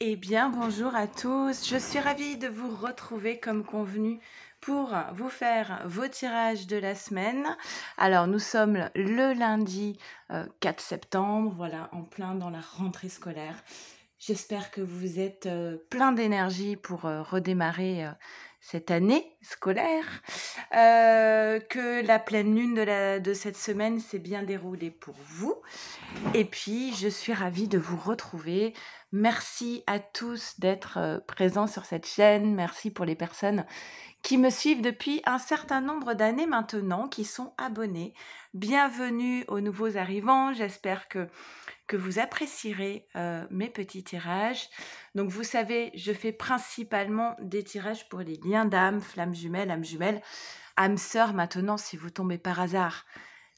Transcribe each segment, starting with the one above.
Eh bien, bonjour à tous. Je suis ravie de vous retrouver comme convenu pour vous faire vos tirages de la semaine. Alors, nous sommes le lundi 4 septembre, voilà, en plein dans la rentrée scolaire. J'espère que vous êtes plein d'énergie pour redémarrer cette année scolaire, que la pleine lune de cette semaine s'est bien déroulée pour vous. Et puis, je suis ravie de vous retrouver. Merci à tous d'être présents sur cette chaîne. Merci pour les personnes qui me suivent depuis un certain nombre d'années maintenant, qui sont abonnés. Bienvenue aux nouveaux arrivants. J'espère que vous apprécierez mes petits tirages. Donc, vous savez, je fais principalement des tirages pour les liens d'âme, flammes jumelles, âme sœur. Maintenant, si vous tombez par hasard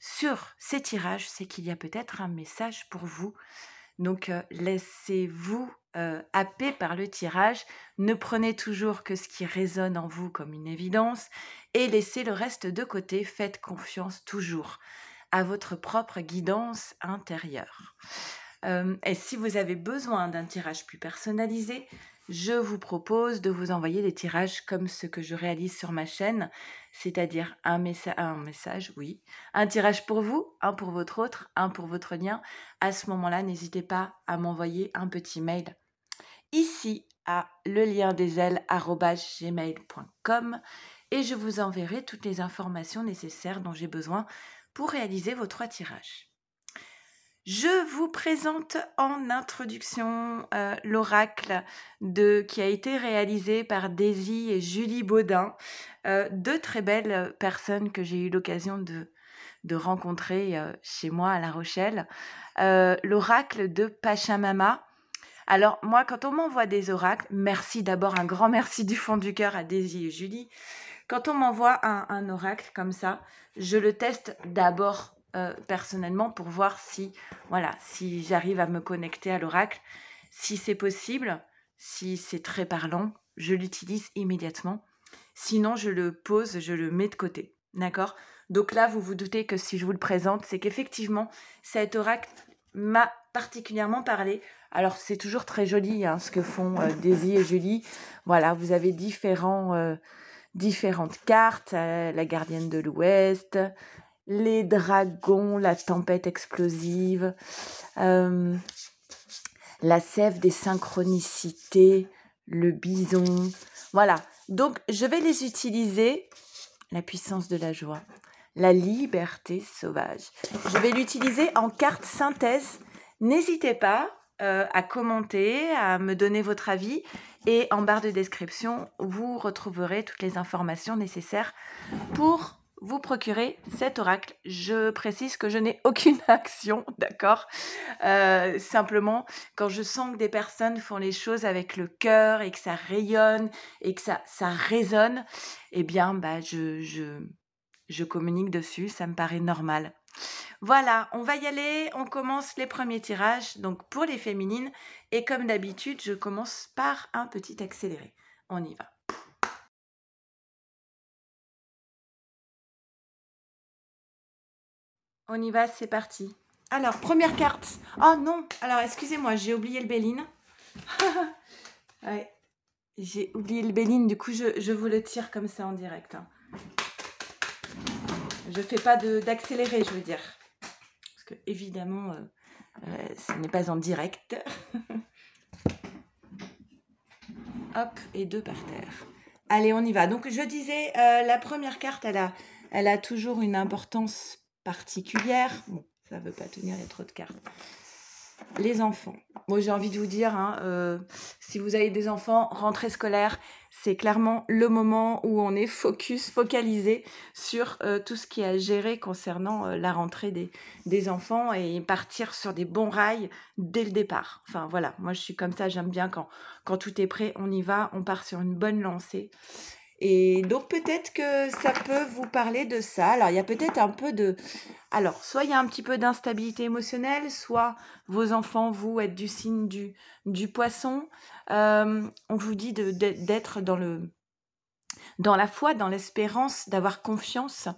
sur ces tirages, c'est qu'il y a peut-être un message pour vous. Donc, laissez-vous happer par le tirage. Ne prenez toujours que ce qui résonne en vous comme une évidence et laissez le reste de côté. Faites confiance toujours à votre propre guidance intérieure. Et si vous avez besoin d'un tirage plus personnalisé, je vous propose de vous envoyer des tirages comme ce que je réalise sur ma chaîne, c'est-à-dire un message, oui, un tirage pour vous, un pour votre autre, un pour votre lien. À ce moment-là, n'hésitez pas à m'envoyer un petit mail ici à leliendesailes@gmail.com et je vous enverrai toutes les informations nécessaires dont j'ai besoin pour réaliser vos 3 tirages. Je vous présente en introduction l'oracle qui a été réalisé par Daisy et Julie Baudin, deux très belles personnes que j'ai eu l'occasion de rencontrer chez moi à La Rochelle. L'oracle de Pachamama. Alors moi, quand on m'envoie des oracles, merci d'abord, un grand merci du fond du cœur à Daisy et Julie. Quand on m'envoie un oracle comme ça, je le teste d'abord personnellement pour voir si j'arrive à me connecter à l'oracle. Si c'est possible, si c'est très parlant, je l'utilise immédiatement. Sinon, je le pose, je le mets de côté. D'accord ? Donc là, vous vous doutez que si je vous le présente, c'est qu'effectivement, cet oracle m'a particulièrement parlé. Alors, c'est toujours très joli ce que font Daisy et Julie. Voilà, vous avez différentes cartes, la gardienne de l'Ouest, les dragons, la tempête explosive, la sève des synchronicités, le bison. Voilà, donc je vais les utiliser, la puissance de la joie, la liberté sauvage. Je vais l'utiliser en carte synthèse. N'hésitez pas à commenter, à me donner votre avis. Et en barre de description, vous retrouverez toutes les informations nécessaires pour vous procurer cet oracle. Je précise que je n'ai aucune action, d'accord ? Simplement, quand je sens que des personnes font les choses avec le cœur et que ça rayonne et que ça résonne, eh bien, je communique dessus, ça me paraît normal. Voilà, on va y aller, on commence les premiers tirages, donc pour les féminines, et comme d'habitude, je commence par un petit accéléré. On y va. On y va, c'est parti. Alors, première carte. Oh non, alors excusez-moi, j'ai oublié le Béline. Ouais, j'ai oublié le Béline, du coup, je vous le tire comme ça en direct. Je fais pas d'accéléré, je veux dire. Parce que, évidemment, ce n'est pas en direct. Hop, et 2 par terre. Allez, on y va. Donc, je disais, la première carte, elle a toujours une importance particulière. Bon, ça ne veut pas tenir, il y a trop de cartes. Les enfants. Moi, j'ai envie de vous dire, si vous avez des enfants, rentrée scolaire, c'est clairement le moment où on est focalisé sur tout ce qui est à gérer concernant la rentrée des enfants et partir sur des bons rails dès le départ. Enfin, voilà, moi, je suis comme ça, j'aime bien quand tout est prêt, on y va, on part sur une bonne lancée. Et donc, peut-être que ça peut vous parler de ça. Alors, il y a peut-être un peu de... Alors, soit il y a un petit peu d'instabilité émotionnelle, soit vos enfants, vous, êtes du signe du poisson. On vous dit d'être dans la foi, dans l'espérance, d'avoir confiance.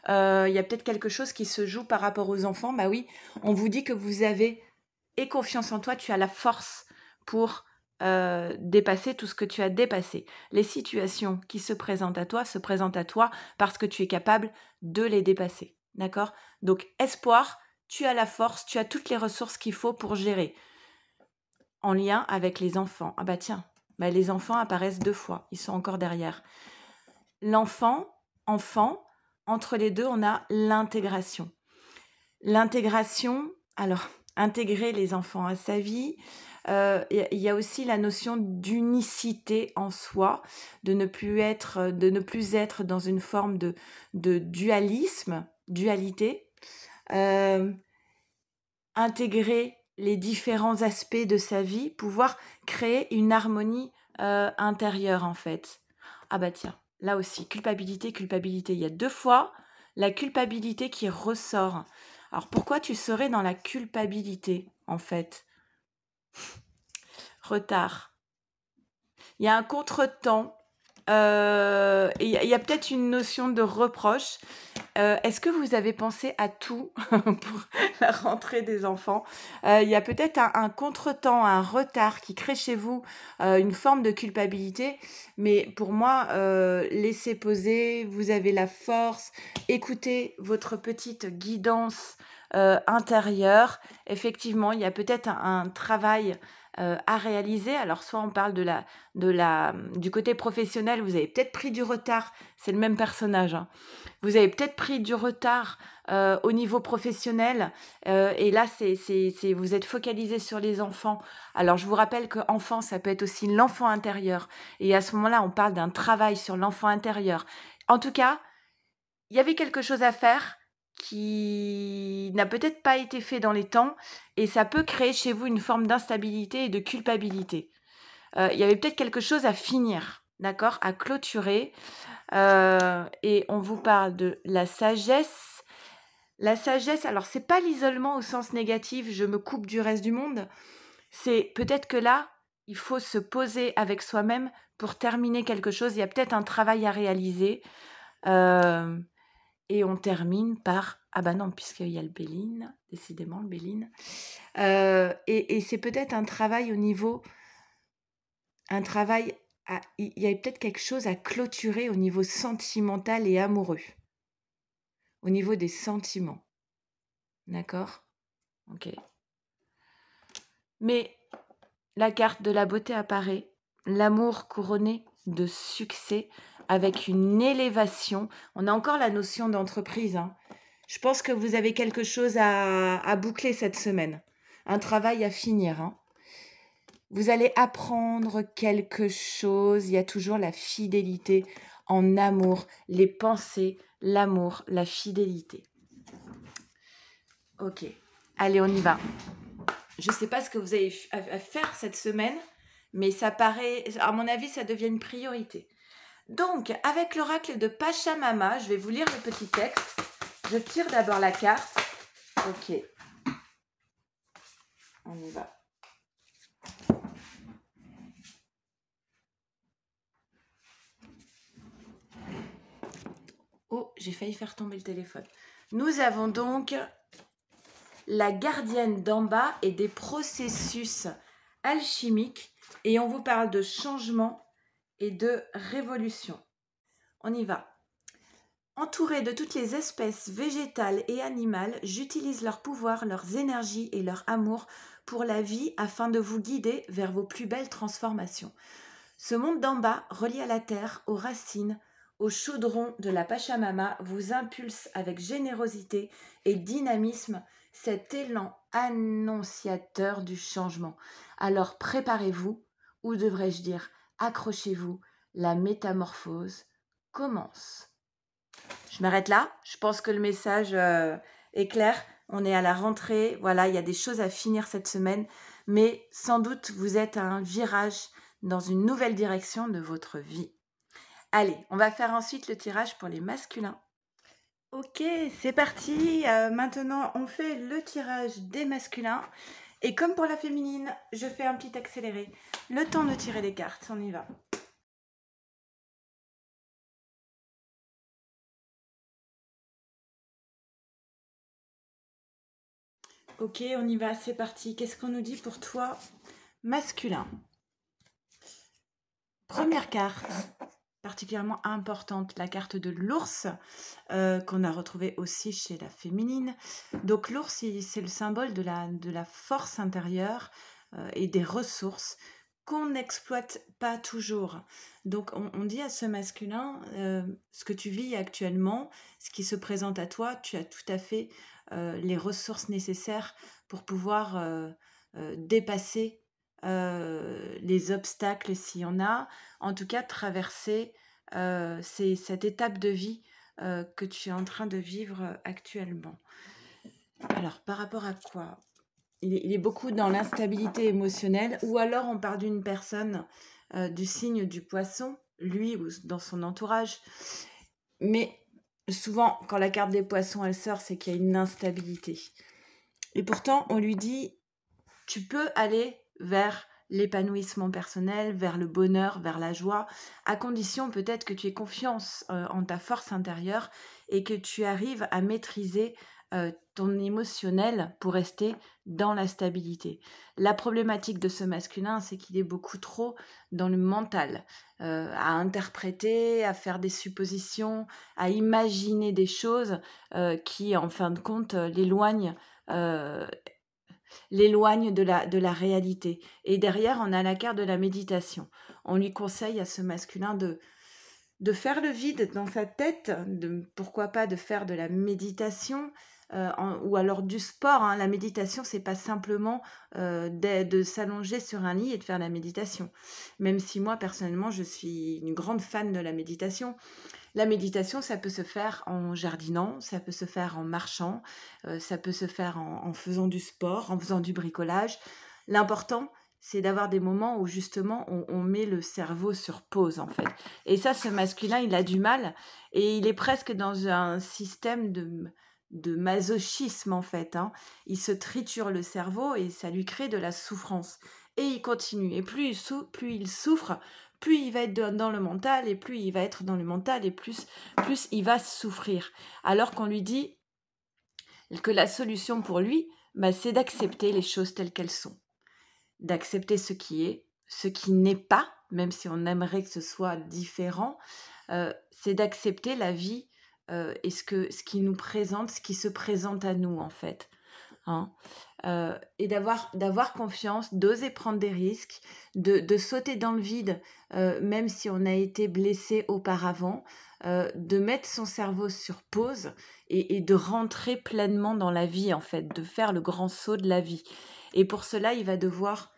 Il y a peut-être quelque chose qui se joue par rapport aux enfants. Bah oui, on vous dit que vous avez confiance en toi, tu as la force pour dépasser tout ce que tu as dépassé. Les situations qui se présentent à toi parce que tu es capable de les dépasser. D'accord? Donc, espoir, tu as la force, tu as toutes les ressources qu'il faut pour gérer. En lien avec les enfants. Ah bah tiens, bah les enfants apparaissent 2 fois, ils sont encore derrière. L'enfant, enfant, entre les deux, on a l'intégration. L'intégration, alors, intégrer les enfants à sa vie, il y a aussi la notion d'unicité en soi, de ne plus être dans une forme de dualité. Intégrer les différents aspects de sa vie, pouvoir créer une harmonie intérieure en fait. Ah bah tiens, là aussi, culpabilité. Il y a 2 fois la culpabilité qui ressort. Alors pourquoi tu serais dans la culpabilité en fait? Retard. Il y a un contretemps. Il y a peut-être une notion de reproche. Est-ce que vous avez pensé à tout pour la rentrée des enfants? Il y a peut-être un contretemps, un retard qui crée chez vous une forme de culpabilité, mais pour moi, laissez poser, vous avez la force, écoutez votre petite guidance intérieure. Effectivement, il y a peut-être un travail à réaliser. Alors, soit on parle du côté professionnel, vous avez peut-être pris du retard, c'est le même personnage, hein. Vous avez peut-être pris du retard au niveau professionnel et là, vous êtes focalisé sur les enfants. Alors, je vous rappelle que enfant, ça peut être aussi l'enfant intérieur. Et à ce moment-là, on parle d'un travail sur l'enfant intérieur. En tout cas, il y avait quelque chose à faire qui n'a peut-être pas été fait dans les temps et ça peut créer chez vous une forme d'instabilité et de culpabilité. Il y avait peut-être quelque chose à finir, d'accord, à clôturer. Et on vous parle de la sagesse. La sagesse, alors c'est pas l'isolement au sens négatif, je me coupe du reste du monde. C'est peut-être que là, il faut se poser avec soi-même pour terminer quelque chose. Il y a peut-être un travail à réaliser. Et on termine par... Ah bah non, puisqu'il y a le Béline, décidément le Béline. Et c'est peut-être un travail au niveau... Un travail... Il y a peut-être quelque chose à clôturer au niveau sentimental et amoureux. Au niveau des sentiments. D'accord? Ok. Mais la carte de la beauté apparaît. L'amour couronné de succès avec une élévation. On a encore la notion d'entreprise, hein. Je pense que vous avez quelque chose à boucler cette semaine. Un travail à finir, hein. Vous allez apprendre quelque chose. Il y a toujours la fidélité en amour, les pensées, l'amour, la fidélité. Ok, allez, on y va. Je ne sais pas ce que vous avez à faire cette semaine, mais ça paraît, à mon avis, ça devient une priorité. Donc, avec l'oracle de Pachamama, je vais vous lire le petit texte. Je tire d'abord la carte. Ok. On y va. Oh, j'ai failli faire tomber le téléphone. Nous avons donc la gardienne d'en bas et des processus alchimiques. Et on vous parle de changement et de révolution. On y va. Entourée de toutes les espèces végétales et animales, j'utilise leur pouvoir, leurs énergies et leur amour pour la vie afin de vous guider vers vos plus belles transformations. Ce monde d'en bas, relié à la terre, aux racines, au chaudron de la Pachamama, vous impulse avec générosité et dynamisme cet élan annonciateur du changement. Alors préparez-vous, ou devrais-je dire, accrochez-vous, la métamorphose commence. Je m'arrête là. Je pense que le message est clair. On est à la rentrée. Voilà, il y a des choses à finir cette semaine. Mais sans doute, vous êtes à un virage dans une nouvelle direction de votre vie. Allez, on va faire ensuite le tirage pour les masculins. Ok, c'est parti. Maintenant, on fait le tirage des masculins. Et comme pour la féminine, je fais un petit accéléré. Le temps de tirer les cartes. On y va. Ok, on y va, c'est parti. Qu'est-ce qu'on nous dit pour toi, masculin? Première carte, particulièrement importante, la carte de l'ours, qu'on a retrouvée aussi chez la féminine. Donc l'ours, c'est le symbole de la force intérieure et des ressources qu'on n'exploite pas toujours. Donc on dit à ce masculin, ce que tu vis actuellement, ce qui se présente à toi, tu as tout à fait les ressources nécessaires pour pouvoir dépasser les obstacles s'il y en a, en tout cas traverser cette étape de vie que tu es en train de vivre actuellement. Alors, par rapport à quoi? Il est beaucoup dans l'instabilité émotionnelle, ou alors on parle d'une personne du signe du poisson, lui ou dans son entourage. Mais souvent, quand la carte des poissons, elle sort, c'est qu'il y a une instabilité. Et pourtant, on lui dit, tu peux aller vers l'épanouissement personnel, vers le bonheur, vers la joie, à condition peut-être que tu aies confiance en ta force intérieure et que tu arrives à maîtriser ton émotionnel pour rester dans la stabilité. La problématique de ce masculin, c'est qu'il est beaucoup trop dans le mental, à interpréter, à faire des suppositions, à imaginer des choses qui, en fin de compte, l'éloigne de la réalité. Et derrière, on a la carte de la méditation. On lui conseille à ce masculin de faire le vide dans sa tête, pourquoi pas de faire de la méditation ou alors du sport. Hein. La méditation, c'est pas simplement de s'allonger sur un lit et de faire la méditation. Même si moi, personnellement, je suis une grande fan de la méditation. La méditation, ça peut se faire en jardinant, ça peut se faire en marchant, ça peut se faire en faisant du sport, en faisant du bricolage. L'important, c'est d'avoir des moments où justement on met le cerveau sur pause en fait. Et ça, ce masculin, il a du mal et il est presque dans un système de masochisme en fait. Hein. Il se triture le cerveau et ça lui crée de la souffrance. Et il continue. Et plus il souffre, plus il va être dans le mental, et plus il va être dans le mental, et plus il va souffrir. Alors qu'on lui dit que la solution pour lui, c'est d'accepter les choses telles qu'elles sont. D'accepter ce qui est, ce qui n'est pas, même si on aimerait que ce soit différent, c'est d'accepter la vie et ce qui nous présente, ce qui se présente à nous en fait. Hein. Et d'avoir confiance, d'oser prendre des risques, de sauter dans le vide, même si on a été blessé auparavant, de mettre son cerveau sur pause et de rentrer pleinement dans la vie, en fait, de faire le grand saut de la vie. Et pour cela, il va devoir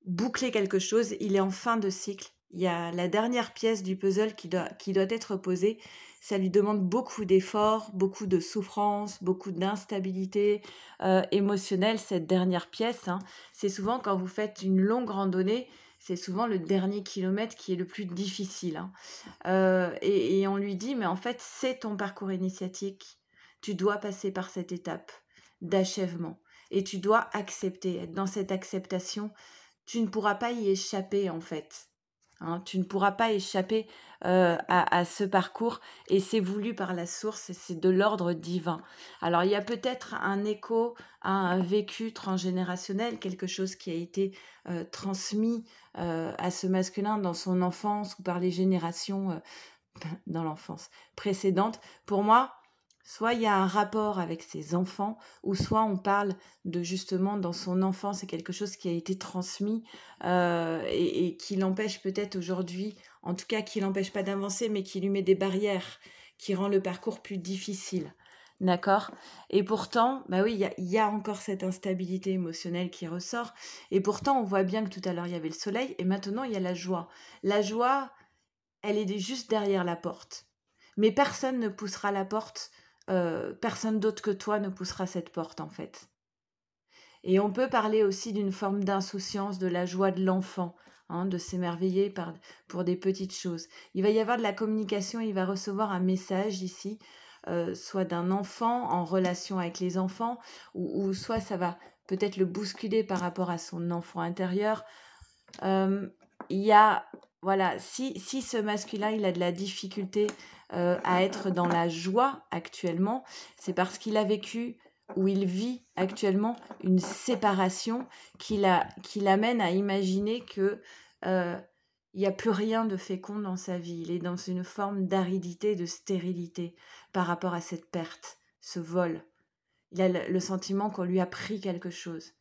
boucler quelque chose. Il est en fin de cycle. Il y a la dernière pièce du puzzle qui doit être posée. Ça lui demande beaucoup d'efforts, beaucoup de souffrance, beaucoup d'instabilité émotionnelle, cette dernière pièce. Hein. C'est souvent quand vous faites une longue randonnée, c'est souvent le dernier kilomètre qui est le plus difficile. Hein. Et on lui dit, mais en fait, c'est ton parcours initiatique. Tu dois passer par cette étape d'achèvement. Et tu dois accepter, être dans cette acceptation. Tu ne pourras pas y échapper, en fait. Hein, tu ne pourras pas échapper à ce parcours et c'est voulu par la source et c'est de l'ordre divin. Alors il y a peut-être un écho à un vécu transgénérationnel, quelque chose qui a été transmis à ce masculin dans son enfance ou par les générations dans l'enfance précédente. Pour moi, soit il y a un rapport avec ses enfants, ou soit on parle de justement dans son enfance, c'est quelque chose qui a été transmis et qui l'empêche peut-être aujourd'hui, en tout cas qui l'empêche pas d'avancer, mais qui lui met des barrières, qui rend le parcours plus difficile. D'accord? Et pourtant, bah oui, il y a encore cette instabilité émotionnelle qui ressort. Et pourtant, on voit bien que tout à l'heure, il y avait le soleil et maintenant, il y a la joie. La joie, elle est juste derrière la porte. Mais personne ne poussera la porte, personne d'autre que toi ne poussera cette porte en fait. Et on peut parler aussi d'une forme d'insouciance, de la joie de l'enfant, hein, de s'émerveiller pour des petites choses. Il va y avoir de la communication, il va recevoir un message ici, soit d'un enfant en relation avec les enfants, ou soit ça va peut-être le bousculer par rapport à son enfant intérieur. Il y a, voilà, si ce masculin, il a de la difficulté à être dans la joie actuellement, c'est parce qu'il a vécu ou il vit actuellement une séparation qui l'amène à imaginer que il n'y a plus rien de fécond dans sa vie. Il est dans une forme d'aridité, de stérilité par rapport à cette perte, ce vol. Il a le sentiment qu'on lui a pris quelque chose.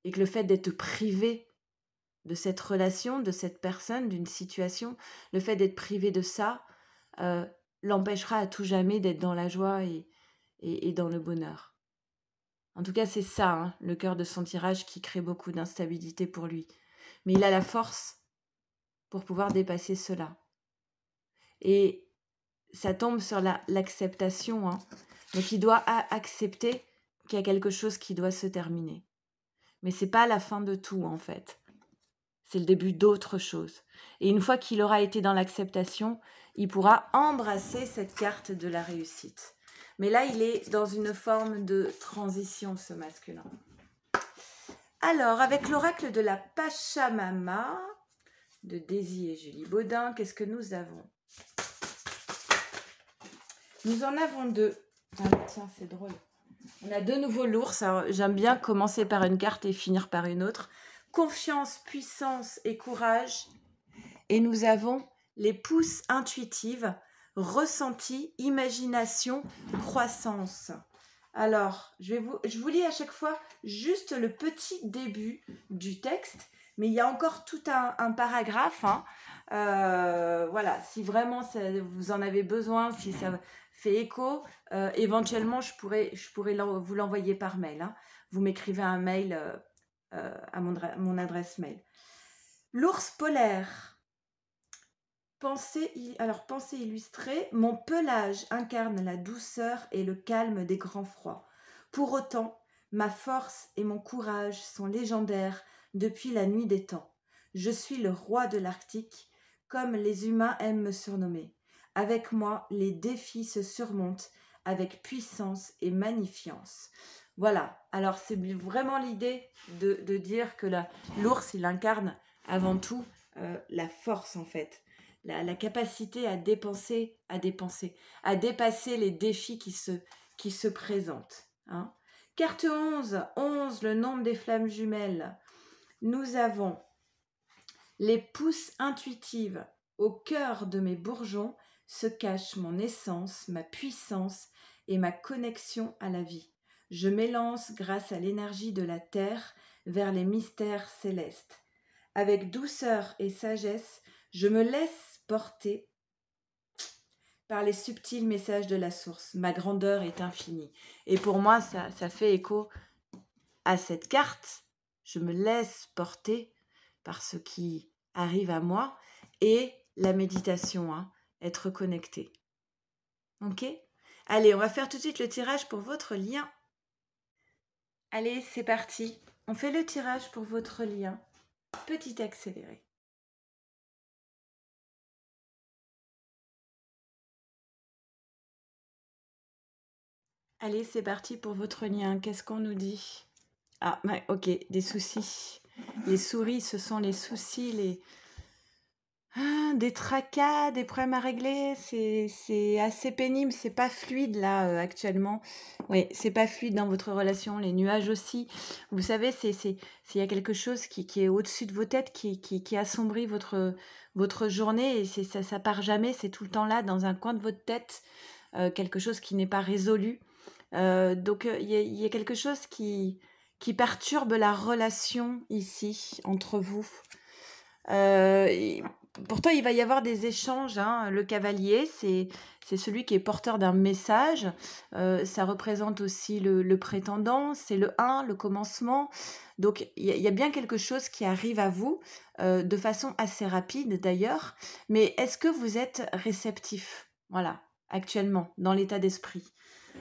Et que le fait d'être privé de cette relation, de cette personne, d'une situation, le fait d'être privé de ça, l'empêchera à tout jamais d'être dans la joie et dans le bonheur. En tout cas, c'est ça, hein, le cœur de son tirage qui crée beaucoup d'instabilité pour lui. Mais il a la force pour pouvoir dépasser cela. Et ça tombe sur l'acceptation. Hein. Donc il doit accepter qu'il y a quelque chose qui doit se terminer. Mais c'est pas la fin de tout, en fait. C'est le début d'autre chose. Et une fois qu'il aura été dans l'acceptation, il pourra embrasser cette carte de la réussite. Mais là, il est dans une forme de transition, ce masculin. Alors, avec l'oracle de la Pachamama, de Daisy et Julie Baudin, qu'est-ce que nous avons? Nous en avons deux. Ah, tiens, c'est drôle. On a de nouveau l'ours. J'aime bien commencer par une carte et finir par une autre. Confiance, puissance et courage. Et nous avons les pousses intuitives, ressenti, imagination, croissance. Alors, je vous lis à chaque fois juste le petit début du texte, mais il y a encore tout un paragraphe. Hein. Voilà, si vraiment vous en avez besoin, si ça fait écho, éventuellement je pourrais vous l'envoyer par mail. Hein. Vous m'écrivez un mail à mon adresse mail. L'ours polaire. Pensée illustrée, mon pelage incarne la douceur et le calme des grands froids. Pour autant, ma force et mon courage sont légendaires depuis la nuit des temps. Je suis le roi de l'Arctique, comme les humains aiment me surnommer. Avec moi, les défis se surmontent avec puissance et magnifiance. Voilà, alors c'est vraiment l'idée de dire que l'ours, il incarne avant tout la force en fait. La capacité à dépasser les défis qui se présentent. Hein. Carte 11, le nombre des flammes jumelles. Nous avons les pousses intuitives. Au cœur de mes bourgeons se cache mon essence, ma puissance et ma connexion à la vie. Je m'élance grâce à l'énergie de la terre vers les mystères célestes. Avec douceur et sagesse, je me laisse porter par les subtils messages de la source. Ma grandeur est infinie. Et pour moi, ça fait écho à cette carte. Je me laisse porter par ce qui arrive à moi et la méditation, hein, être connecté. Ok ? Allez, on va faire tout de suite le tirage pour votre lien. Allez, c'est parti. On fait le tirage pour votre lien. Petit accéléré. Allez, c'est parti pour votre lien. Qu'est-ce qu'on nous dit? Ah, ok, des soucis. Les souris, ce sont les soucis, des tracas, des problèmes à régler. C'est assez pénible, c'est pas fluide là actuellement. Oui, c'est pas fluide dans votre relation. Les nuages aussi. Vous savez, s'il y a quelque chose qui est au-dessus de vos têtes, qui assombrit votre journée, et ça part jamais, c'est tout le temps là, dans un coin de votre tête, quelque chose qui n'est pas résolu. Donc, il y a quelque chose qui perturbe la relation ici, entre vous. Pourtant, il va y avoir des échanges. Hein. Le cavalier, c'est celui qui est porteur d'un message. Ça représente aussi le prétendant. C'est le 1, le commencement. Donc, il y a bien quelque chose qui arrive à vous, de façon assez rapide d'ailleurs. Mais est-ce que vous êtes réceptif? Voilà, actuellement, dans l'état d'esprit.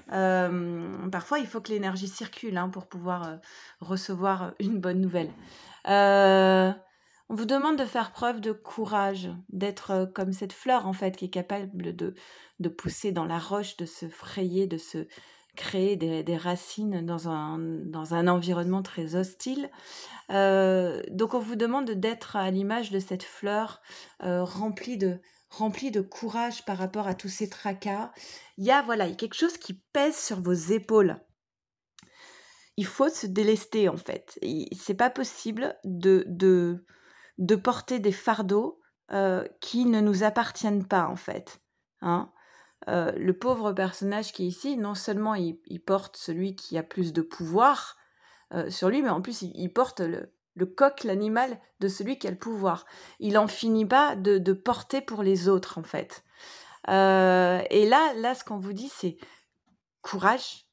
Parfois, il faut que l'énergie circule hein, pour pouvoir recevoir une bonne nouvelle. On vous demande de faire preuve de courage, d'être comme cette fleur en fait qui est capable de pousser dans la roche, de se frayer, de se créer des racines dans un environnement très hostile. Donc on vous demande d'être à l'image de cette fleur remplie de courage par rapport à tous ces tracas. Il y a quelque chose qui pèse sur vos épaules. Il faut se délester en fait. C'est pas possible de de porter des fardeaux qui ne nous appartiennent pas en fait. Hein. Le pauvre personnage qui est ici, non seulement il porte celui qui a plus de pouvoir sur lui, mais en plus il porte le coq, l'animal de celui qui a le pouvoir. Il en finit pas de porter pour les autres en fait. Et là, ce qu'on vous dit, c'est courage,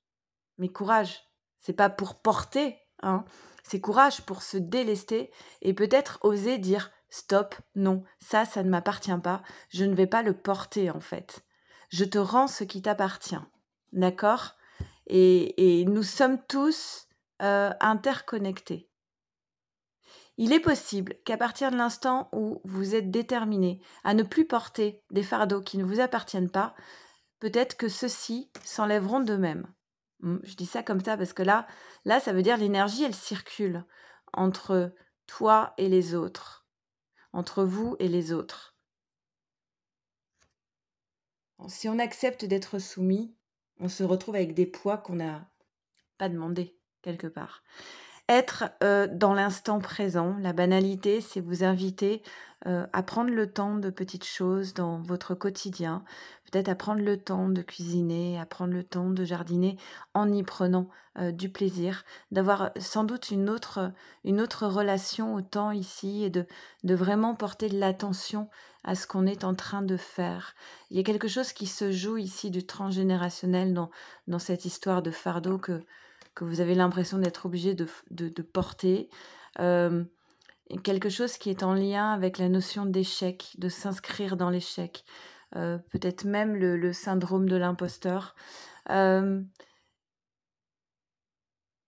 mais courage, c'est pas pour porter, hein, c'est courage pour se délester et peut-être oser dire stop, non, ça ne m'appartient pas, je ne vais pas le porter en fait. Je te rends ce qui t'appartient, d'accord ? Et nous sommes tous interconnectés. Il est possible qu'à partir de l'instant où vous êtes déterminé à ne plus porter des fardeaux qui ne vous appartiennent pas, peut-être que ceux-ci s'enlèveront d'eux-mêmes. Je dis ça comme ça parce que là, ça veut dire l'énergie, elle circule entre toi et les autres, entre vous et les autres. Si on accepte d'être soumis, on se retrouve avec des poids qu'on n'a pas demandé quelque part. Être dans l'instant présent, la banalité, c'est vous inviter à prendre le temps de petites choses dans votre quotidien, peut-être à prendre le temps de cuisiner, à prendre le temps de jardiner en y prenant du plaisir, d'avoir sans doute une autre relation au temps ici et de vraiment porter de l'attention à ce qu'on est en train de faire. Il y a quelque chose qui se joue ici du transgénérationnel dans cette histoire de fardeau que vous avez l'impression d'être obligé de porter. Quelque chose qui est en lien avec la notion d'échec, de s'inscrire dans l'échec. Peut-être même le syndrome de l'imposteur.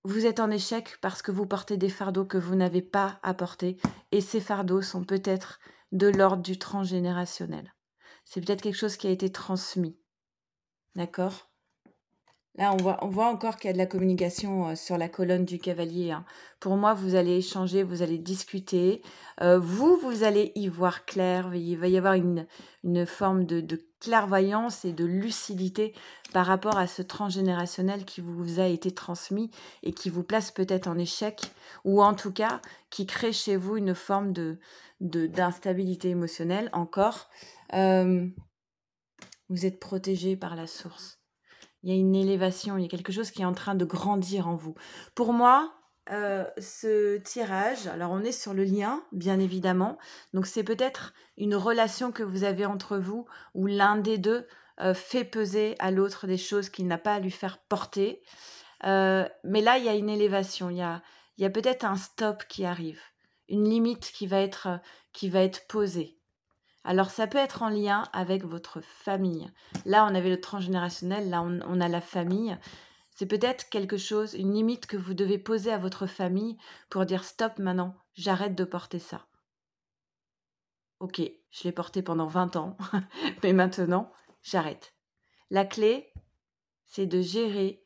Vous êtes en échec parce que vous portez des fardeaux que vous n'avez pas à porter. Et ces fardeaux sont peut-être de l'ordre du transgénérationnel. C'est peut-être quelque chose qui a été transmis. D'accord ? Là, on voit encore qu'il y a de la communication sur la colonne du cavalier. Hein. Pour moi, vous allez échanger, vous allez discuter. Vous allez y voir clair. Il va y avoir une forme de clairvoyance et de lucidité par rapport à ce transgénérationnel qui vous a été transmis et qui vous place peut-être en échec ou en tout cas qui crée chez vous une forme d'instabilité émotionnelle. Encore, vous êtes protégé par la source. Il y a une élévation, il y a quelque chose qui est en train de grandir en vous. Pour moi, ce tirage, alors on est sur le lien, bien évidemment. Donc c'est peut-être une relation que vous avez entre vous où l'un des deux fait peser à l'autre des choses qu'il n'a pas à lui faire porter. Mais là, il y a une élévation, il y a peut-être un stop qui arrive, une limite qui va être posée. Alors, ça peut être en lien avec votre famille. Là, on avait le transgénérationnel, là, on a la famille. C'est peut-être quelque chose, une limite que vous devez poser à votre famille pour dire stop maintenant, j'arrête de porter ça. Ok, je l'ai porté pendant 20 ans, mais maintenant, j'arrête. La clé, c'est de gérer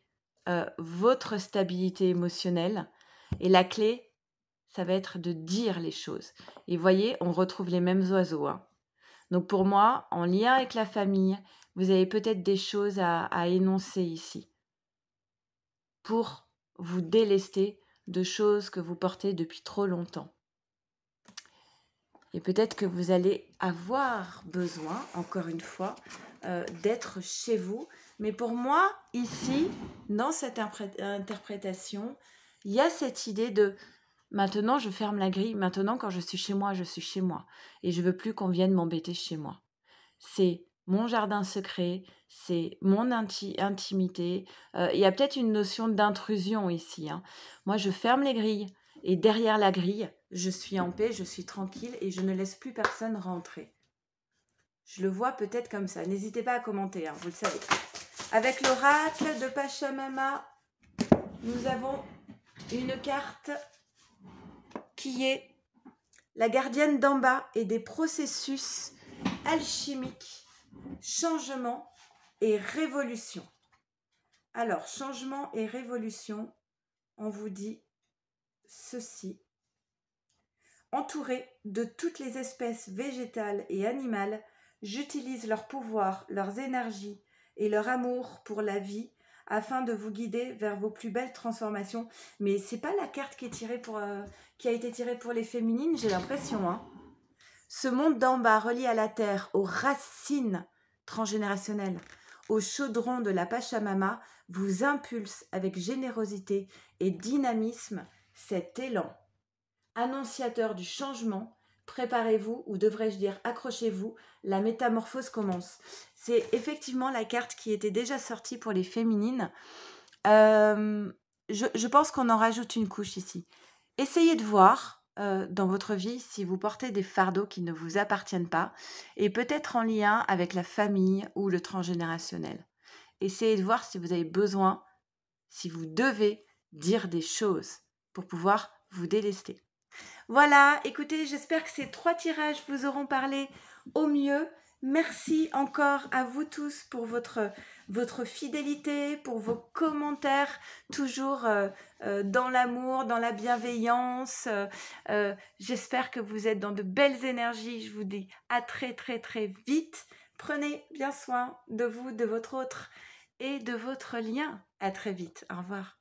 votre stabilité émotionnelle. Et la clé, ça va être de dire les choses. Et voyez, on retrouve les mêmes oiseaux, hein. Donc pour moi, en lien avec la famille, vous avez peut-être des choses à énoncer ici pour vous délester de choses que vous portez depuis trop longtemps. Et peut-être que vous allez avoir besoin, encore une fois, d'être chez vous. Mais pour moi, ici, dans cette interprétation, il y a cette idée de maintenant, je ferme la grille. Maintenant, quand je suis chez moi, je suis chez moi. Et je veux plus qu'on vienne m'embêter chez moi. C'est mon jardin secret, c'est mon intimité. Il y a peut-être une notion d'intrusion ici. Hein. Moi, je ferme les grilles. Et derrière la grille, je suis en paix, je suis tranquille et je ne laisse plus personne rentrer. Je le vois peut-être comme ça. N'hésitez pas à commenter, hein, vous le savez. Avec l'oracle de Pachamama, nous avons une carte qui est la gardienne d'en bas et des processus alchimiques, changement et révolution. Alors, changement et révolution, on vous dit ceci. Entouré de toutes les espèces végétales et animales, j'utilise leur pouvoir, leurs énergies et leur amour pour la vie afin de vous guider vers vos plus belles transformations. Mais c'est pas la carte qui est tirée qui a été tirée pour les féminines, j'ai l'impression, hein. Ce monde d'en bas, relié à la terre, aux racines transgénérationnelles, au chaudron de la Pachamama, vous impulse avec générosité et dynamisme cet élan. Annonciateur du changement, préparez-vous, ou devrais-je dire accrochez-vous, la métamorphose commence. C'est effectivement la carte qui était déjà sortie pour les féminines. Je pense qu'on en rajoute une couche ici. Essayez de voir dans votre vie si vous portez des fardeaux qui ne vous appartiennent pas et peut-être en lien avec la famille ou le transgénérationnel. Essayez de voir si vous avez besoin, si vous devez dire des choses pour pouvoir vous délester. Voilà, écoutez, j'espère que ces 3 tirages vous auront parlé au mieux. Merci encore à vous tous pour votre fidélité, pour vos commentaires, toujours dans l'amour, dans la bienveillance. J'espère que vous êtes dans de belles énergies. Je vous dis à très très très vite. Prenez bien soin de vous, de votre autre et de votre lien. À très vite. Au revoir.